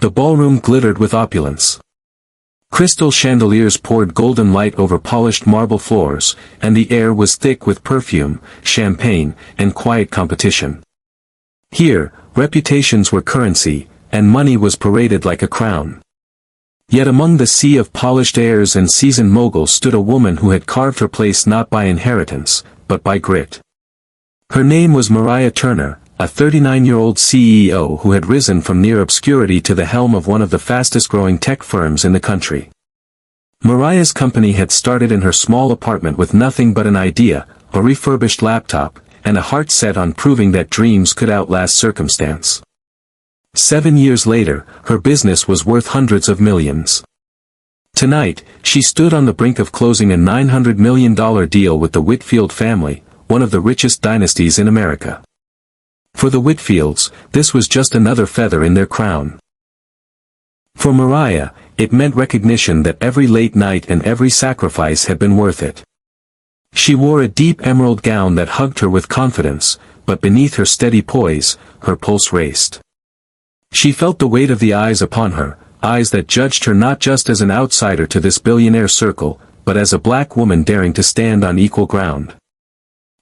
The ballroom glittered with opulence. Crystal chandeliers poured golden light over polished marble floors, and the air was thick with perfume, champagne, and quiet competition. Here, reputations were currency, and money was paraded like a crown. Yet among the sea of polished heirs and seasoned moguls stood a woman who had carved her place not by inheritance, but by grit. Her name was Maria Turner, a 39-year-old CEO who had risen from near obscurity to the helm of one of the fastest-growing tech firms in the country. Maria's company had started in her small apartment with nothing but an idea, a refurbished laptop, and a heart set on proving that dreams could outlast circumstance. 7 years later, her business was worth hundreds of millions. Tonight, she stood on the brink of closing a $900 million deal with the Whitfield family, one of the richest dynasties in America. For the Whitfields, this was just another feather in their crown. For Maria, it meant recognition that every late night and every sacrifice had been worth it. She wore a deep emerald gown that hugged her with confidence, but beneath her steady poise, her pulse raced. She felt the weight of the eyes upon her, eyes that judged her not just as an outsider to this billionaire circle, but as a black woman daring to stand on equal ground.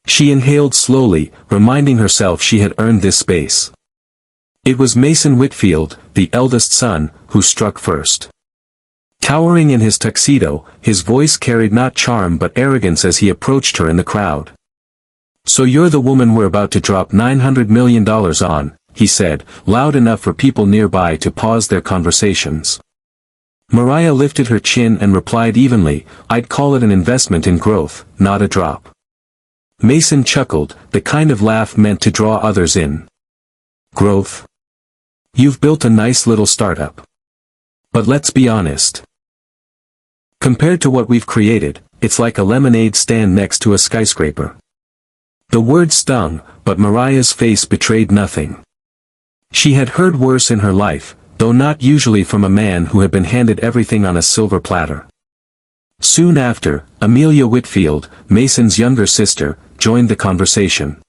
She inhaled slowly, reminding herself she had earned this space. It was Mason Whitfield, the eldest son, who struck first. Towering in his tuxedo, his voice carried not charm but arrogance as he approached her in the crowd. "So you're the woman we're about to drop $900 million on," he said, loud enough for people nearby to pause their conversations. Maria lifted her chin and replied evenly, "I'd call it an investment in growth, not a drop." Mason chuckled, the kind of laugh meant to draw others in. "Growth? You've built a nice little startup. But let's be honest. Compared to what we've created, it's like a lemonade stand next to a skyscraper." The word stung, but Maria's face betrayed nothing. She had heard worse in her life, though not usually from a man who had been handed everything on a silver platter. Soon after, Amelia Whitfield, Mason's younger sister, joined the conversation.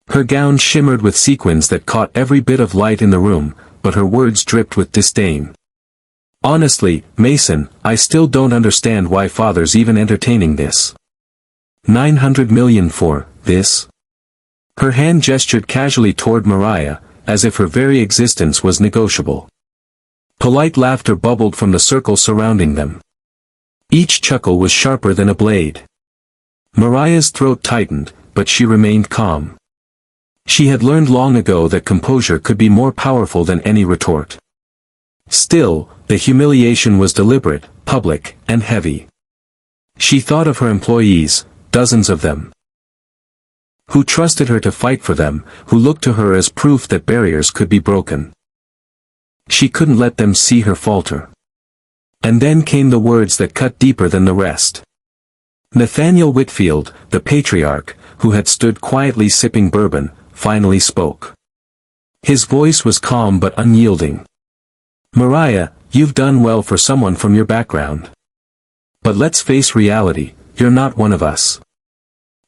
Her gown shimmered with sequins that caught every bit of light in the room, but her words dripped with disdain. "Honestly, Mason, I still don't understand why father's even entertaining this. $900 million for this?" Her hand gestured casually toward Maria, as if her very existence was negotiable. Polite laughter bubbled from the circle surrounding them. Each chuckle was sharper than a blade. Maria's throat tightened, but she remained calm. She had learned long ago that composure could be more powerful than any retort. Still, the humiliation was deliberate, public, and heavy. She thought of her employees, dozens of them, who trusted her to fight for them, who looked to her as proof that barriers could be broken. She couldn't let them see her falter. And then came the words that cut deeper than the rest. Nathaniel Whitfield, the patriarch, who had stood quietly sipping bourbon, finally spoke. His voice was calm but unyielding. "Maria, you've done well for someone from your background. But let's face reality, you're not one of us.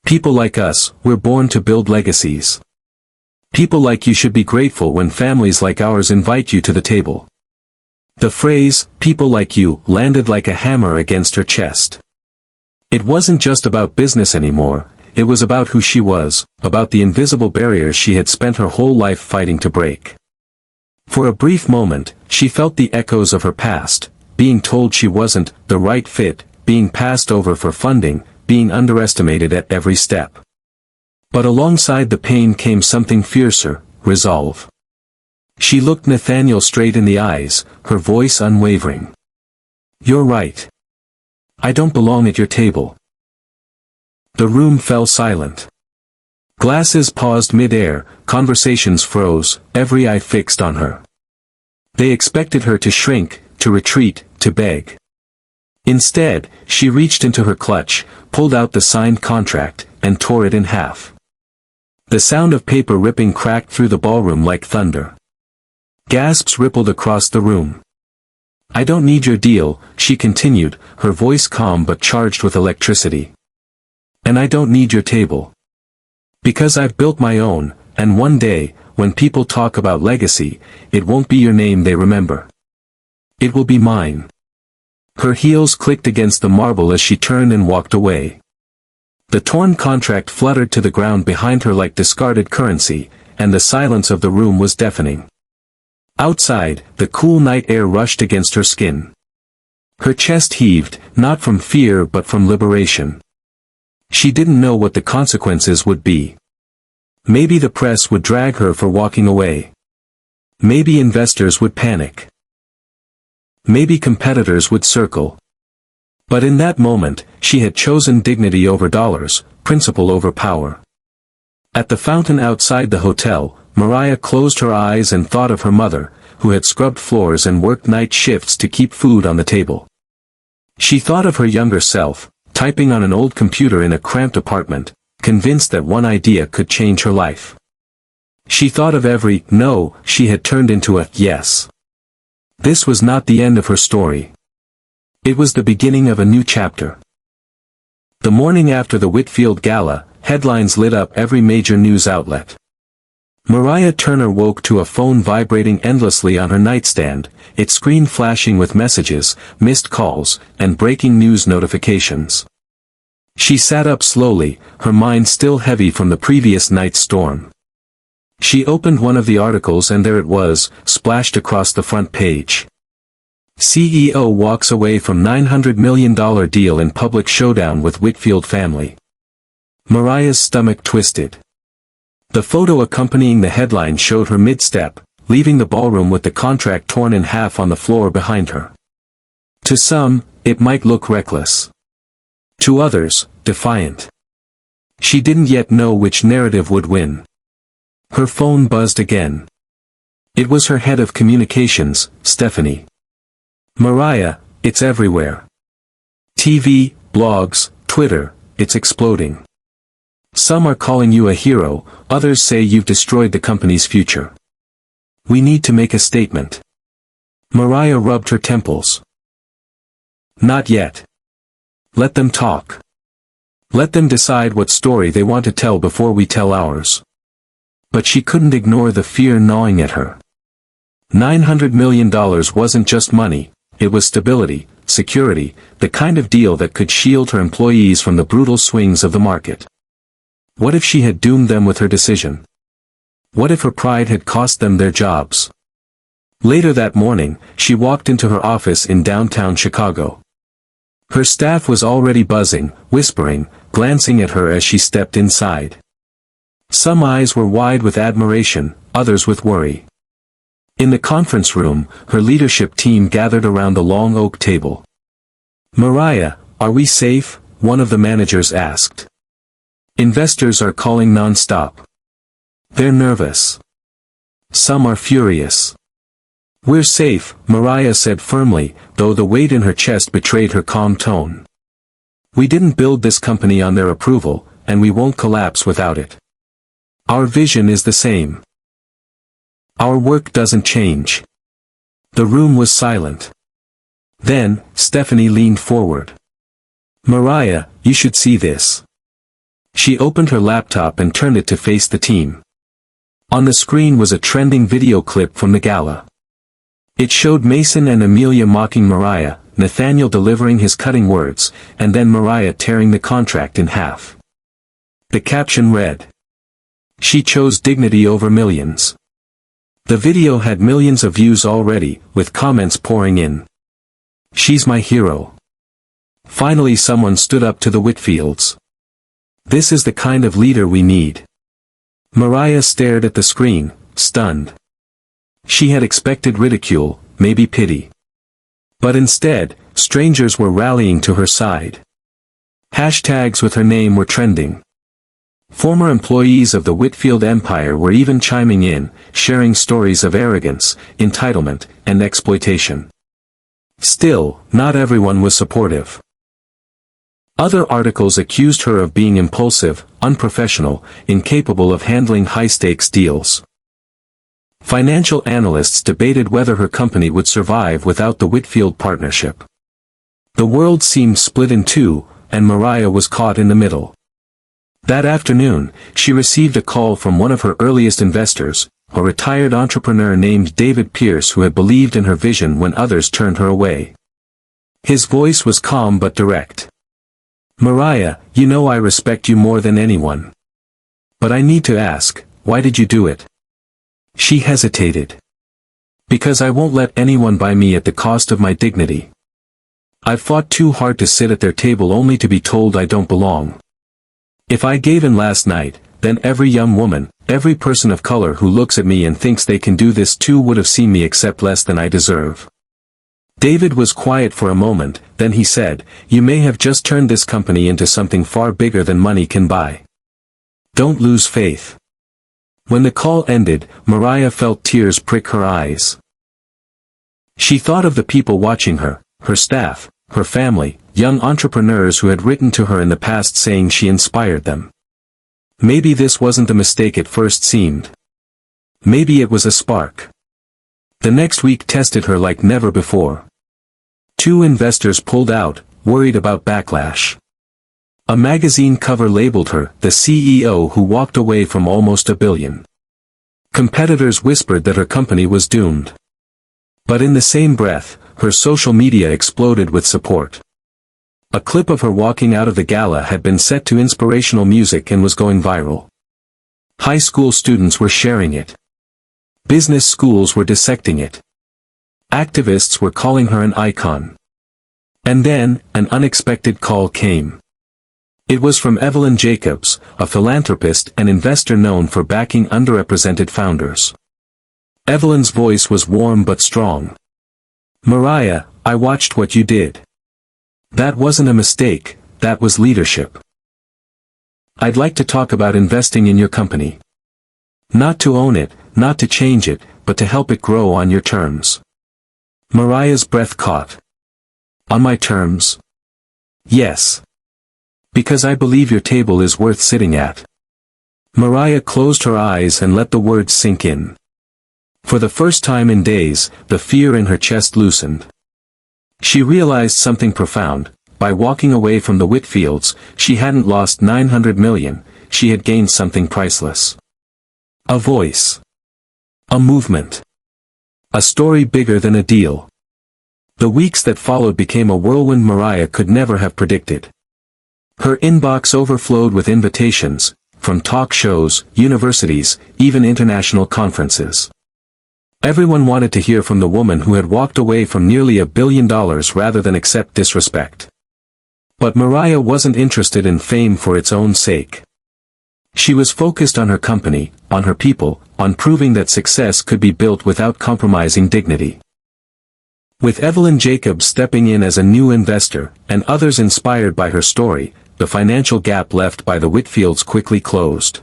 People like us, we're born to build legacies. People like you should be grateful when families like ours invite you to the table." The phrase, "people like you," landed like a hammer against her chest. It wasn't just about business anymore, it was about who she was, about the invisible barriers she had spent her whole life fighting to break. For a brief moment, she felt the echoes of her past, being told she wasn't the right fit, being passed over for funding, being underestimated at every step. But alongside the pain came something fiercer, resolve. She looked Nathaniel straight in the eyes, her voice unwavering. "You're right. I don't belong at your table." The room fell silent. Glasses paused mid-air, conversations froze, every eye fixed on her. They expected her to shrink, to retreat, to beg. Instead, she reached into her clutch, pulled out the signed contract, and tore it in half. The sound of paper ripping cracked through the ballroom like thunder. Gasps rippled across the room. "I don't need your deal," she continued, her voice calm but charged with electricity. "And I don't need your table. Because I've built my own, and one day, when people talk about legacy, it won't be your name they remember. It will be mine. Her heels clicked against the marble as she turned and walked away. The torn contract fluttered to the ground behind her like discarded currency, and the silence of the room was deafening. Outside, the cool night air rushed against her skin. Her chest heaved, not from fear but from liberation. She didn't know what the consequences would be. Maybe the press would drag her for walking away. Maybe investors would panic. Maybe competitors would circle. But in that moment, she had chosen dignity over dollars, principle over power. At the fountain outside the hotel, Mariah closed her eyes and thought of her mother, who had scrubbed floors and worked night shifts to keep food on the table. She thought of her younger self, typing on an old computer in a cramped apartment, convinced that one idea could change her life. She thought of every no she had turned into a yes. This was not the end of her story. It was the beginning of a new chapter. The morning after the Whitfield Gala, headlines lit up every major news outlet. Mariah Turner woke to a phone vibrating endlessly on her nightstand, its screen flashing with messages, missed calls, and breaking news notifications. She sat up slowly, her mind still heavy from the previous night's storm. She opened one of the articles and there it was, splashed across the front page. CEO walks away from $900 million deal in public showdown with Whitfield family. Mariah's stomach twisted. The photo accompanying the headline showed her mid-step, leaving the ballroom with the contract torn in half on the floor behind her. To some, it might look reckless. To others, defiant. She didn't yet know which narrative would win. Her phone buzzed again. It was her head of communications, Stephanie. Mariah, it's everywhere. TV, blogs, Twitter, it's exploding. Some are calling you a hero, others say you've destroyed the company's future. We need to make a statement. Mariah rubbed her temples. Not yet. Let them talk. Let them decide what story they want to tell before we tell ours. But she couldn't ignore the fear gnawing at her. $900 million wasn't just money, it was stability, security, the kind of deal that could shield her employees from the brutal swings of the market. What if she had doomed them with her decision? What if her pride had cost them their jobs? Later that morning, she walked into her office in downtown Chicago. Her staff was already buzzing, whispering, glancing at her as she stepped inside. Some eyes were wide with admiration, others with worry. In the conference room, her leadership team gathered around the long oak table. "Mariah, are we safe?" one of the managers asked. "Investors are calling non-stop. They're nervous. Some are furious." "We're safe," Mariah said firmly, though the weight in her chest betrayed her calm tone. "We didn't build this company on their approval, and we won't collapse without it. Our vision is the same. Our work doesn't change." The room was silent. Then, Stephanie leaned forward. "Mariah, you should see this." She opened her laptop and turned it to face the team. On the screen was a trending video clip from the gala. It showed Mason and Amelia mocking Mariah, Nathaniel delivering his cutting words, and then Mariah tearing the contract in half. The caption read, "She chose dignity over millions." The video had millions of views already, with comments pouring in. "She's my hero." Finally someone stood up to the Whitfields. "This is the kind of leader we need." Mariah stared at the screen, stunned. She had expected ridicule, maybe pity. But instead, strangers were rallying to her side. Hashtags with her name were trending. Former employees of the Whitfield empire were even chiming in, sharing stories of arrogance, entitlement, and exploitation. Still, not everyone was supportive. Other articles accused her of being impulsive, unprofessional, incapable of handling high-stakes deals. Financial analysts debated whether her company would survive without the Whitfield partnership. The world seemed split in two, and Mariah was caught in the middle. That afternoon, she received a call from one of her earliest investors, a retired entrepreneur named David Pierce who had believed in her vision when others turned her away. His voice was calm but direct. "Mariah, you know I respect you more than anyone. But I need to ask, why did you do it?" She hesitated. "Because I won't let anyone buy me at the cost of my dignity. I've fought too hard to sit at their table only to be told I don't belong. If I gave in last night, then every young woman, every person of color who looks at me and thinks they can do this too would have seen me accept less than I deserve." David was quiet for a moment, then he said, "You may have just turned this company into something far bigger than money can buy. Don't lose faith." When the call ended, Mariah felt tears prick her eyes. She thought of the people watching her, her staff, her family, young entrepreneurs who had written to her in the past saying she inspired them. Maybe this wasn't the mistake it first seemed. Maybe it was a spark. The next week tested her like never before. 2 investors pulled out, worried about backlash. A magazine cover labeled her the CEO who walked away from almost $1 billion. Competitors whispered that her company was doomed. But in the same breath, her social media exploded with support. A clip of her walking out of the gala had been set to inspirational music and was going viral. High school students were sharing it. Business schools were dissecting it. Activists were calling her an icon. And then, an unexpected call came. It was from Evelyn Jacobs, a philanthropist and investor known for backing underrepresented founders. Evelyn's voice was warm but strong. "Mariah, I watched what you did. That wasn't a mistake, that was leadership. I'd like to talk about investing in your company. Not to own it, not to change it, but to help it grow on your terms." Mariah's breath caught. "On my terms?" "Yes. Because I believe your table is worth sitting at." Mariah closed her eyes and let the words sink in. For the first time in days, the fear in her chest loosened. She realized something profound. By walking away from the Whitfields, she hadn't lost $900 million, she had gained something priceless. A voice. A movement. A story bigger than a deal. The weeks that followed became a whirlwind Mariah could never have predicted. Her inbox overflowed with invitations, from talk shows, universities, even international conferences. Everyone wanted to hear from the woman who had walked away from nearly $1 billion rather than accept disrespect. But Mariah wasn't interested in fame for its own sake. She was focused on her company, on her people, on proving that success could be built without compromising dignity. With Evelyn Jacobs stepping in as a new investor, and others inspired by her story, the financial gap left by the Whitfields quickly closed.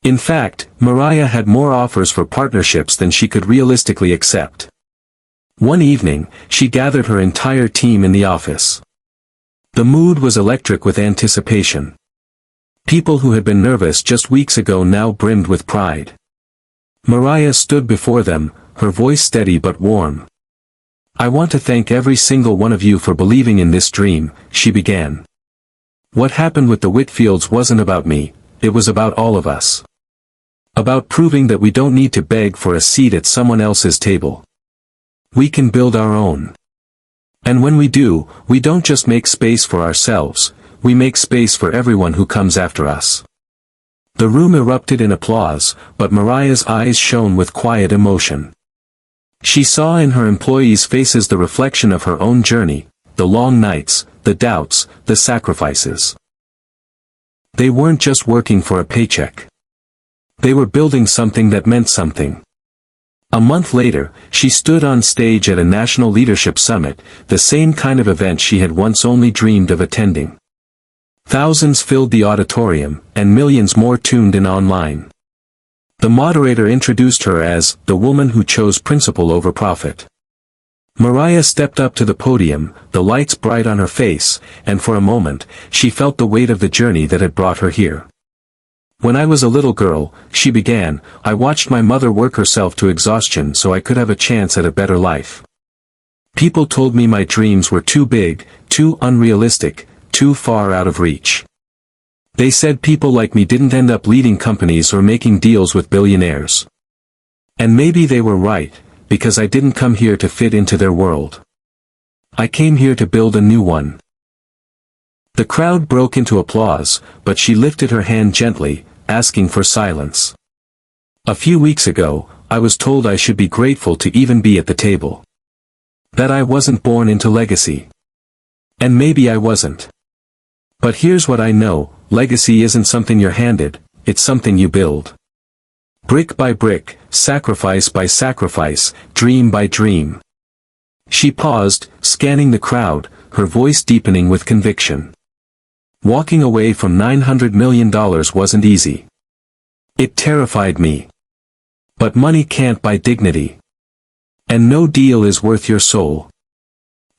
In fact, Mariah had more offers for partnerships than she could realistically accept. One evening, she gathered her entire team in the office. The mood was electric with anticipation. People who had been nervous just weeks ago now brimmed with pride. Mariah stood before them, her voice steady but warm. "I want to thank every single one of you for believing in this dream," she began. "What happened with the Whitfields wasn't about me, it was about all of us. About proving that we don't need to beg for a seat at someone else's table. We can build our own. And when we do, we don't just make space for ourselves, we make space for everyone who comes after us." The room erupted in applause, but Mariah's eyes shone with quiet emotion. She saw in her employees' faces the reflection of her own journey, the long nights, the doubts, the sacrifices. They weren't just working for a paycheck. They were building something that meant something. A month later, she stood on stage at a national leadership summit, the same kind of event she had once only dreamed of attending. Thousands filled the auditorium, and millions more tuned in online. The moderator introduced her as the woman who chose principle over profit. Mariah stepped up to the podium, the lights bright on her face, and for a moment, she felt the weight of the journey that had brought her here. "When I was a little girl," she began, "I watched my mother work herself to exhaustion so I could have a chance at a better life. People told me my dreams were too big, too unrealistic, too far out of reach. They said people like me didn't end up leading companies or making deals with billionaires. And maybe they were right, because I didn't come here to fit into their world. I came here to build a new one. The crowd broke into applause, but she lifted her hand gently, asking for silence. A few weeks ago, I was told I should be grateful to even be at the table. That I wasn't born into legacy. And maybe I wasn't. But here's what I know, legacy isn't something you're handed, it's something you build. Brick by brick, sacrifice by sacrifice, dream by dream. She paused, scanning the crowd, her voice deepening with conviction. Walking away from $900 million wasn't easy. It terrified me. But money can't buy dignity. And no deal is worth your soul.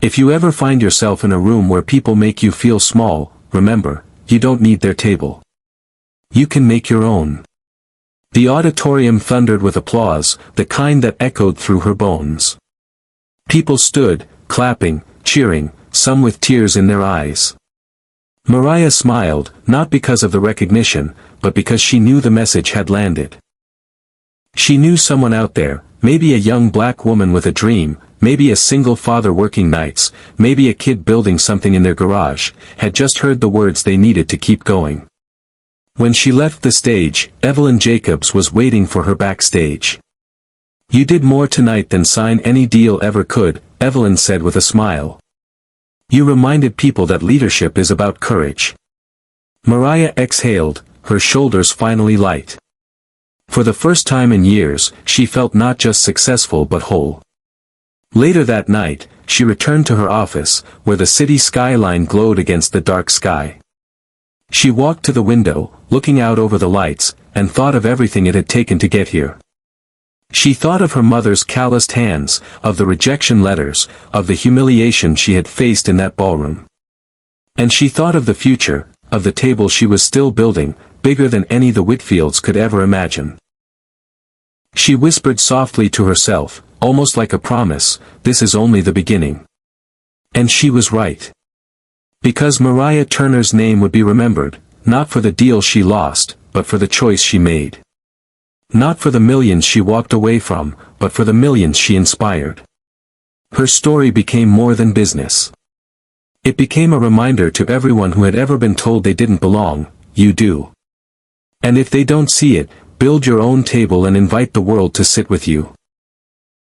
If you ever find yourself in a room where people make you feel small, remember, you don't need their table. You can make your own. The auditorium thundered with applause, the kind that echoed through her bones. People stood, clapping, cheering, some with tears in their eyes. Mariah smiled, not because of the recognition, but because she knew the message had landed. She knew someone out there, maybe a young black woman with a dream, maybe a single father working nights, maybe a kid building something in their garage, had just heard the words they needed to keep going. When she left the stage, Evelyn Jacobs was waiting for her backstage. "You did more tonight than sign any deal ever could," Evelyn said with a smile. "You reminded people that leadership is about courage." Mariah exhaled, her shoulders finally light. For the first time in years, she felt not just successful but whole. Later that night, she returned to her office, where the city skyline glowed against the dark sky. She walked to the window, looking out over the lights, and thought of everything it had taken to get here. She thought of her mother's calloused hands, of the rejection letters, of the humiliation she had faced in that ballroom. And she thought of the future, of the table she was still building, bigger than any the Whitfields could ever imagine. She whispered softly to herself, almost like a promise, "This is only the beginning." And she was right. Because Mariah Turner's name would be remembered, not for the deal she lost, but for the choice she made. Not for the millions she walked away from, but for the millions she inspired. Her story became more than business. It became a reminder to everyone who had ever been told they didn't belong, you do. And if they don't see it, build your own table and invite the world to sit with you.